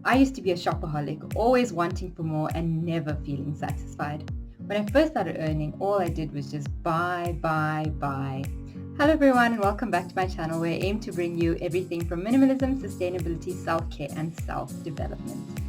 I used to be a shopaholic, always wanting for more and never feeling satisfied. When I first started earning, all I did was just buy, buy, buy. Hello everyone and welcome back to my channel where I aim to bring you everything from minimalism, sustainability, self-care and self-development.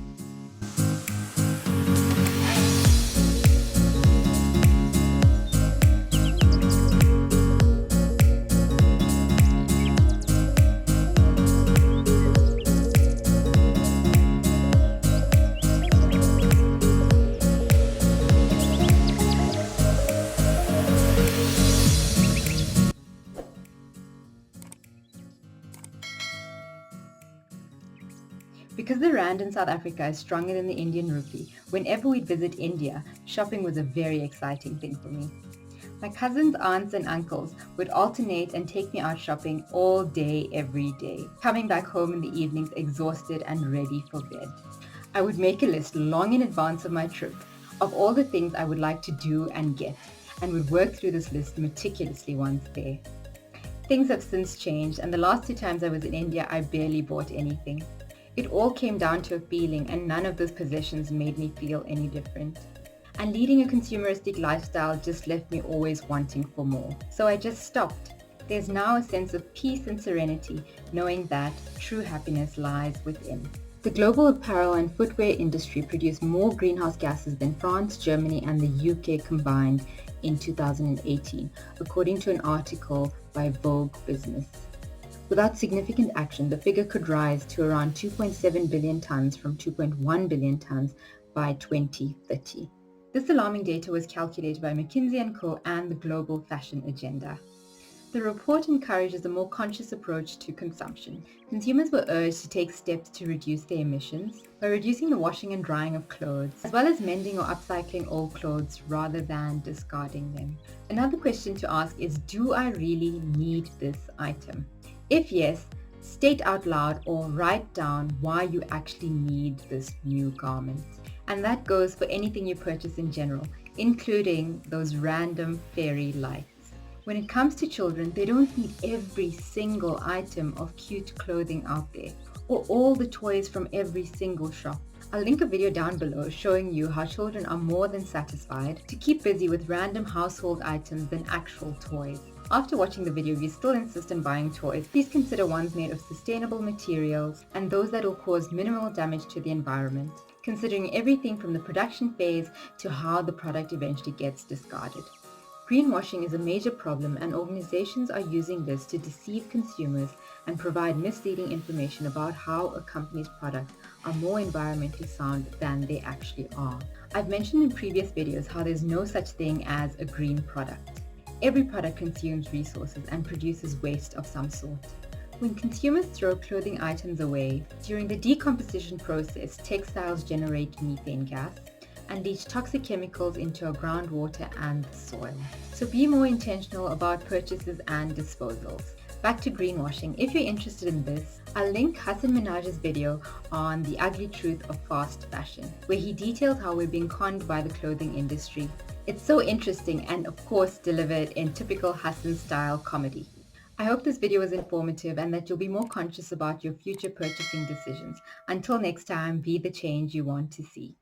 Because the rand in South Africa is stronger than the Indian rupee, whenever we'd visit India, shopping was a very exciting thing for me. My cousins, aunts and uncles would alternate and take me out shopping all day, every day, coming back home in the evenings exhausted and ready for bed. I would make a list long in advance of my trip of all the things I would like to do and get, and would work through this list meticulously once there. Things have since changed, and the last 2 times I was in India, I barely bought anything. It all came down to a feeling, and none of those possessions made me feel any different. And leading a consumeristic lifestyle just left me always wanting for more. So I just stopped. There's now a sense of peace and serenity, knowing that true happiness lies within. The global apparel and footwear industry produced more greenhouse gases than France, Germany, and the UK combined in 2018, according to an article by Vogue Business. Without significant action, the figure could rise to around 2.7 billion tons from 2.1 billion tons by 2030. This alarming data was calculated by McKinsey & Co. and the Global Fashion Agenda. The report encourages a more conscious approach to consumption. Consumers were urged to take steps to reduce their emissions by reducing the washing and drying of clothes, as well as mending or upcycling old clothes rather than discarding them. Another question to ask is, do I really need this item? If yes, state out loud or write down why you actually need this new garment. And that goes for anything you purchase in general, including those random fairy lights. When it comes to children, they don't need every single item of cute clothing out there, or all the toys from every single shop. I'll link a video down below showing you how children are more than satisfied to keep busy with random household items than actual toys. After watching the video, if you still insist on buying toys, please consider ones made of sustainable materials and those that will cause minimal damage to the environment, considering everything from the production phase to how the product eventually gets discarded. Greenwashing is a major problem, and organizations are using this to deceive consumers and provide misleading information about how a company's products are more environmentally sound than they actually are. I've mentioned in previous videos how there's no such thing as a green product. Every product consumes resources and produces waste of some sort. When consumers throw clothing items away, during the decomposition process, textiles generate methane gas and leach toxic chemicals into our groundwater and the soil. So be more intentional about purchases and disposals. Back to greenwashing. If you're interested in this, I'll link Hasan Minhaj's video on the ugly truth of fast fashion, where he details how we're being conned by the clothing industry. It's so interesting and of course delivered in typical Hasan style comedy. I hope this video was informative and that you'll be more conscious about your future purchasing decisions. Until next time, be the change you want to see.